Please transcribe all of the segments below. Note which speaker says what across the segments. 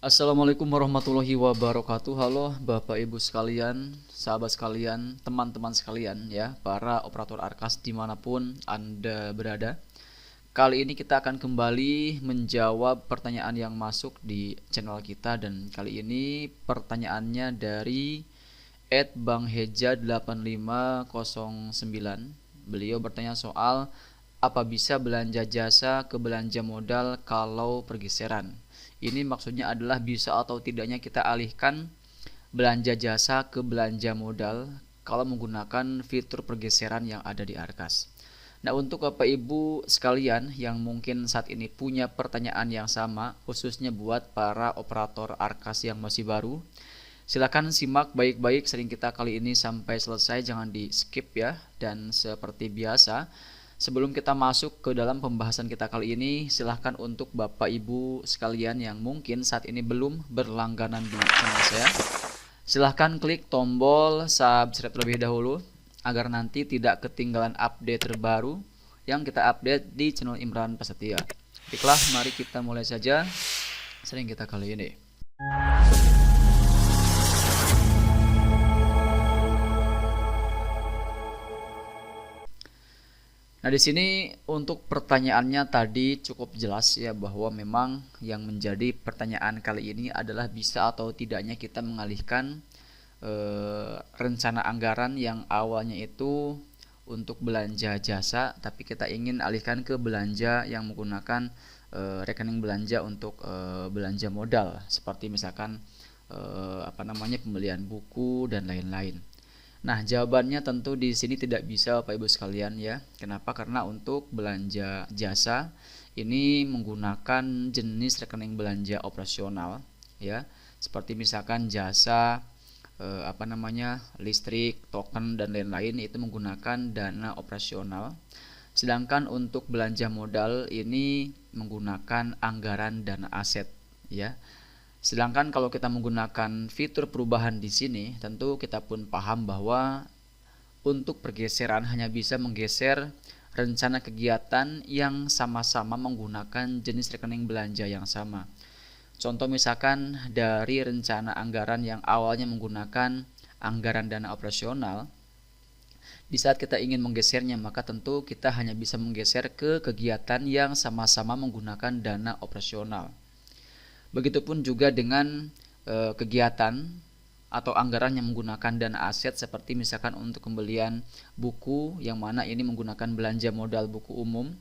Speaker 1: Assalamualaikum warahmatullahi wabarakatuh. Halo Bapak Ibu sekalian, sahabat sekalian, teman-teman sekalian ya, para operator Arkas dimanapun Anda berada. Kali ini kita akan kembali menjawab pertanyaan yang masuk di channel kita. Dan kali ini pertanyaannya dari @bangheja8509. Beliau bertanya soal apa bisa belanja jasa ke belanja modal kalau pergeseran. Ini maksudnya adalah bisa atau tidaknya kita alihkan belanja jasa ke belanja modal kalau menggunakan fitur pergeseran yang ada di Arkas. Nah, untuk Bapak Ibu sekalian yang mungkin saat ini punya pertanyaan yang sama, khususnya buat para operator Arkas yang masih baru, silakan simak baik-baik sering kita kali ini sampai selesai, jangan di skip ya. Dan seperti biasa, sebelum kita masuk ke dalam pembahasan kita kali ini, silahkan untuk Bapak Ibu sekalian yang mungkin saat ini belum berlangganan di channel saya, silahkan klik tombol subscribe terlebih dahulu agar nanti tidak ketinggalan update terbaru yang kita update di channel Imran Prasetya. Baiklah, mari kita mulai saja sering kita kali ini. Nah, di sini untuk pertanyaannya tadi cukup jelas ya, bahwa memang yang menjadi pertanyaan kali ini adalah bisa atau tidaknya kita mengalihkan rencana anggaran yang awalnya itu untuk belanja jasa, tapi kita ingin alihkan ke belanja yang menggunakan rekening belanja untuk belanja modal, seperti misalkan pembelian buku dan lain-lain. Nah, jawabannya tentu di sini tidak bisa Bapak Ibu sekalian ya. Kenapa? Karena untuk belanja jasa ini menggunakan jenis rekening belanja operasional ya. Seperti misalkan jasa listrik, token dan lain-lain, itu menggunakan dana operasional. Sedangkan untuk belanja modal ini menggunakan anggaran dana aset ya. Sedangkan kalau kita menggunakan fitur perubahan di sini, tentu kita pun paham bahwa untuk pergeseran hanya bisa menggeser rencana kegiatan yang sama-sama menggunakan jenis rekening belanja yang sama. Contoh misalkan dari rencana anggaran yang awalnya menggunakan anggaran dana operasional, di saat kita ingin menggesernya, maka tentu kita hanya bisa menggeser ke kegiatan yang sama-sama menggunakan dana operasional. Begitupun juga dengan kegiatan atau anggaran yang menggunakan dana aset, seperti misalkan untuk pembelian buku yang mana ini menggunakan belanja modal buku umum.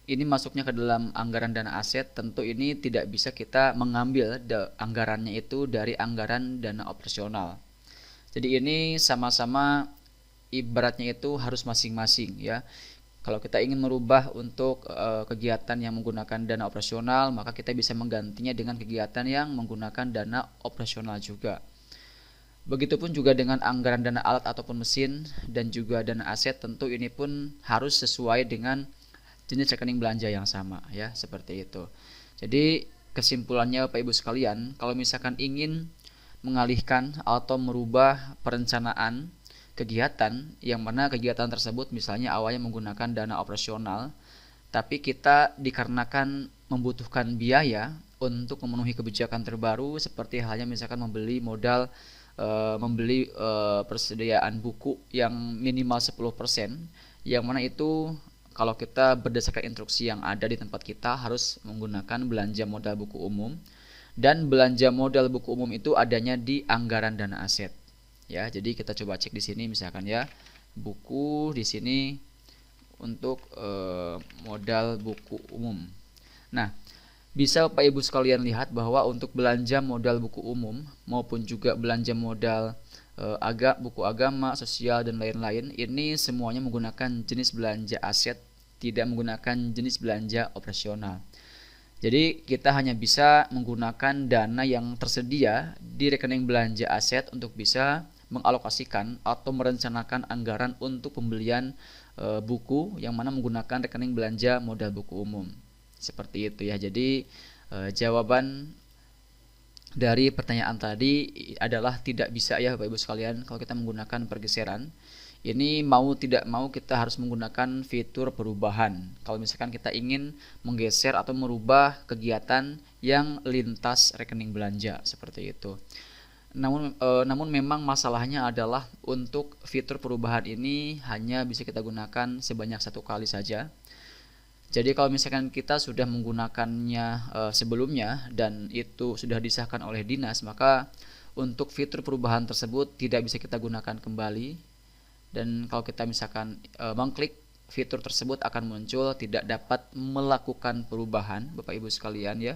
Speaker 1: Ini masuknya ke dalam anggaran dana aset, tentu ini tidak bisa kita mengambil anggarannya itu dari anggaran dana operasional. Jadi ini sama-sama ibaratnya itu harus masing-masing ya. Kalau kita ingin merubah untuk kegiatan yang menggunakan dana operasional, maka kita bisa menggantinya dengan kegiatan yang menggunakan dana operasional juga. Begitupun juga dengan anggaran dana alat ataupun mesin dan juga dana aset, tentu ini pun harus sesuai dengan jenis rekening belanja yang sama ya, seperti itu. Jadi kesimpulannya Bapak Ibu sekalian, kalau misalkan ingin mengalihkan atau merubah perencanaan kegiatan yang mana kegiatan tersebut misalnya awalnya menggunakan dana operasional, tapi kita dikarenakan membutuhkan biaya untuk memenuhi kebijakan terbaru, seperti halnya misalkan membeli modal persediaan buku yang minimal 10%, yang mana itu kalau kita berdasarkan instruksi yang ada di tempat kita harus menggunakan belanja modal buku umum, dan belanja modal buku umum itu adanya di anggaran dana aset. Ya, jadi kita coba cek di sini misalkan ya, buku di sini untuk modal buku umum. Nah, bisa Bapak Ibu sekalian lihat bahwa untuk belanja modal buku umum maupun juga belanja modal buku agama, sosial dan lain-lain, ini semuanya menggunakan jenis belanja aset, tidak menggunakan jenis belanja operasional. Jadi kita hanya bisa menggunakan dana yang tersedia di rekening belanja aset untuk bisa mengalokasikan atau merencanakan anggaran untuk pembelian buku yang mana menggunakan rekening belanja modal buku umum. Seperti itu ya. Jadi jawaban dari pertanyaan tadi adalah tidak bisa ya Bapak Ibu sekalian kalau kita menggunakan pergeseran. Ini mau tidak mau kita harus menggunakan fitur perubahan. Kalau misalkan kita ingin menggeser atau merubah kegiatan yang lintas rekening belanja seperti itu. Namun memang masalahnya adalah untuk fitur perubahan ini hanya bisa kita gunakan sebanyak 1 kali saja. Jadi kalau misalkan kita sudah menggunakannya sebelumnya dan itu sudah disahkan oleh dinas, maka untuk fitur perubahan tersebut tidak bisa kita gunakan kembali. Dan kalau kita misalkan mengklik, fitur tersebut akan muncul tidak dapat melakukan perubahan, Bapak Ibu sekalian ya.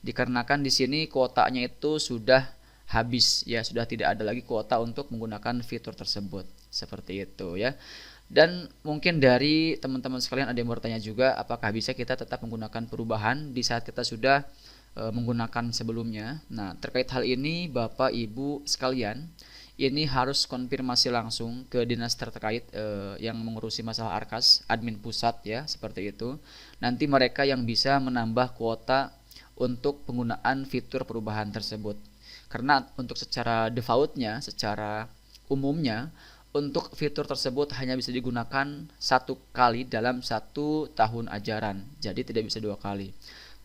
Speaker 1: Dikarenakan di sini kuotanya itu sudah habis ya, sudah tidak ada lagi kuota untuk menggunakan fitur tersebut. Seperti itu ya. Dan mungkin dari teman-teman sekalian ada yang bertanya juga, apakah bisa kita tetap menggunakan perubahan di saat kita sudah menggunakan sebelumnya. Nah, terkait hal ini Bapak Ibu sekalian, ini harus konfirmasi langsung ke dinas terkait yang mengurusi masalah Arkas, admin pusat ya, seperti itu. Nanti mereka yang bisa menambah kuota untuk penggunaan fitur perubahan tersebut. Karena untuk secara defaultnya, secara umumnya, untuk fitur tersebut hanya bisa digunakan 1 kali dalam 1 tahun ajaran. Jadi tidak bisa 2 kali.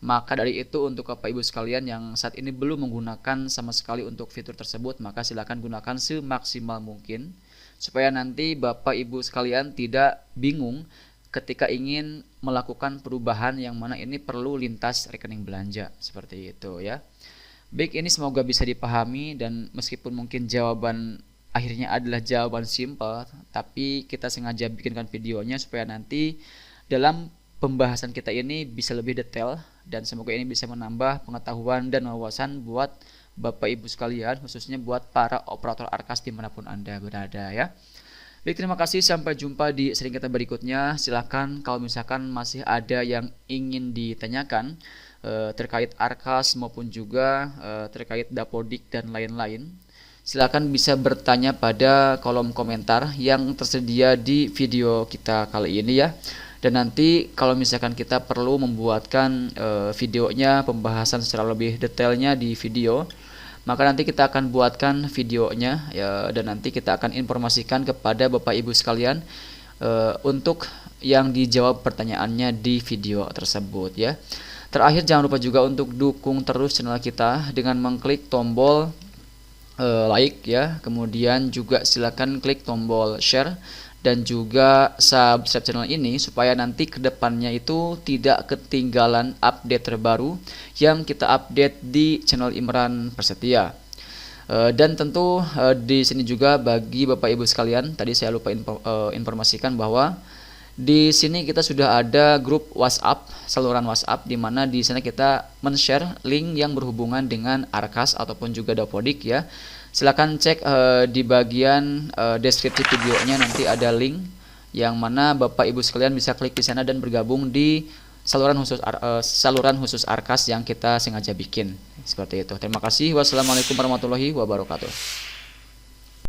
Speaker 1: Maka dari itu untuk Bapak Ibu sekalian yang saat ini belum menggunakan sama sekali untuk fitur tersebut, maka silakan gunakan semaksimal mungkin supaya nanti Bapak Ibu sekalian tidak bingung ketika ingin melakukan perubahan yang mana ini perlu lintas rekening belanja seperti itu ya. Baik, ini semoga bisa dipahami, dan meskipun mungkin jawaban akhirnya adalah jawaban simple, tapi kita sengaja bikinkan videonya supaya nanti dalam pembahasan kita ini bisa lebih detail, dan semoga ini bisa menambah pengetahuan dan wawasan buat Bapak Ibu sekalian, khususnya buat para operator Arkas dimanapun Anda berada ya. Baik, terima kasih, sampai jumpa di sering kita berikutnya. Silahkan kalau misalkan masih ada yang ingin ditanyakan terkait Arkas maupun juga terkait Dapodik dan lain-lain, silakan bisa bertanya pada kolom komentar yang tersedia di video kita kali ini ya. Dan nanti kalau misalkan kita perlu membuatkan videonya, pembahasan secara lebih detailnya di video, maka nanti kita akan buatkan videonya ya, dan nanti kita akan informasikan kepada Bapak Ibu sekalian untuk yang dijawab pertanyaannya di video tersebut ya. Terakhir, jangan lupa juga untuk dukung terus channel kita dengan mengklik tombol like ya, kemudian juga silakan klik tombol share dan juga subscribe channel ini supaya nanti kedepannya itu tidak ketinggalan update terbaru yang kita update di channel Imran Prasetya. Dan tentu di sini juga bagi Bapak Ibu sekalian, tadi saya lupa informasikan bahwa di sini kita sudah ada grup WhatsApp, saluran WhatsApp, di mana di sana kita men-share link yang berhubungan dengan Arkas ataupun juga Dapodik ya. Silakan cek di bagian deskripsi videonya, nanti ada link yang mana Bapak Ibu sekalian bisa klik di sana dan bergabung di saluran khusus Arkas yang kita sengaja bikin. Seperti itu. Terima kasih. Wassalamualaikum warahmatullahi wabarakatuh.